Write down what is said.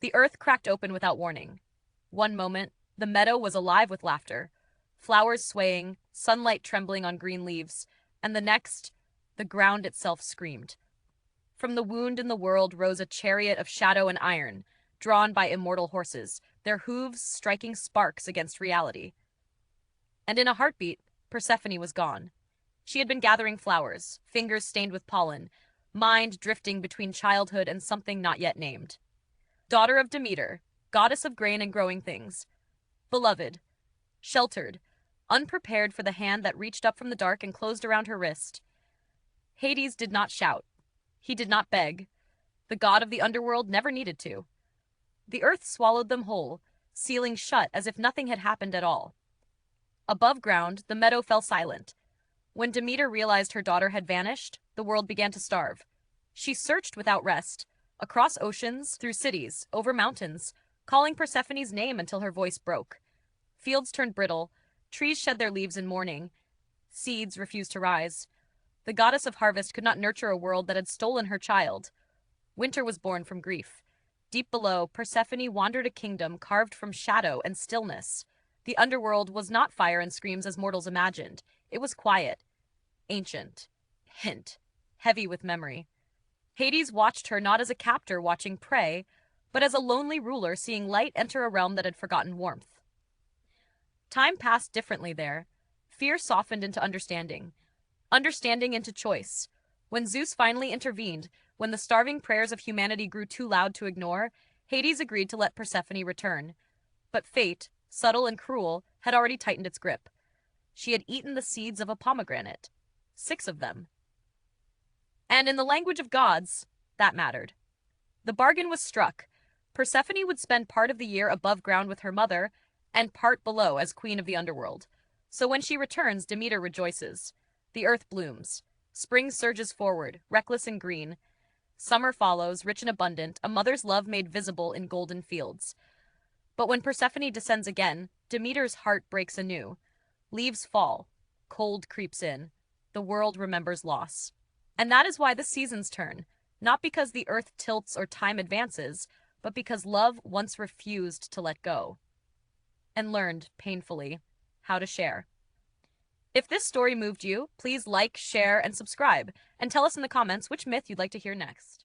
The earth cracked open without warning. One moment, the meadow was alive with laughter, flowers swaying, sunlight trembling on green leaves, and the next, the ground itself screamed. From the wound in the world rose a chariot of shadow and iron, drawn by immortal horses, their hooves striking sparks against reality. And in a heartbeat, Persephone was gone. She had been gathering flowers, fingers stained with pollen, mind drifting between childhood and something not yet named. Daughter of Demeter, goddess of grain and growing things. Beloved, sheltered, unprepared for the hand that reached up from the dark and closed around her wrist. Hades did not shout. He did not beg. The god of the underworld never needed to. The earth swallowed them whole, sealing shut as if nothing had happened at all. Above ground, the meadow fell silent. When Demeter realized her daughter had vanished, the world began to starve. She searched without rest, across oceans, through cities, over mountains, calling Persephone's name until her voice broke. Fields turned brittle, trees shed their leaves in mourning, seeds refused to rise. The goddess of harvest could not nurture a world that had stolen her child. Winter was born from grief. Deep below, Persephone wandered a kingdom carved from shadow and stillness. The underworld was not fire and screams as mortals imagined. It was quiet, ancient, heavy with memory. Hades watched her not as a captor watching prey, but as a lonely ruler seeing light enter a realm that had forgotten warmth. Time passed differently there. Fear softened into understanding, understanding into choice. When Zeus finally intervened, when the starving prayers of humanity grew too loud to ignore, Hades agreed to let Persephone return. But fate, subtle and cruel, had already tightened its grip. She had eaten the seeds of a pomegranate. 6 of them. And in the language of gods, that mattered. The bargain was struck. Persephone would spend part of the year above ground with her mother, and part below as queen of the underworld. So when she returns, Demeter rejoices. The earth blooms. Spring surges forward, reckless and green. Summer follows, rich and abundant, a mother's love made visible in golden fields. But when Persephone descends again, Demeter's heart breaks anew. Leaves fall. Cold creeps in. The world remembers loss. And that is why the seasons turn, not because the earth tilts or time advances, but because love once refused to let go. And learned, painfully, how to share. If this story moved you, please like, share, and subscribe, and tell us in the comments which myth you'd like to hear next.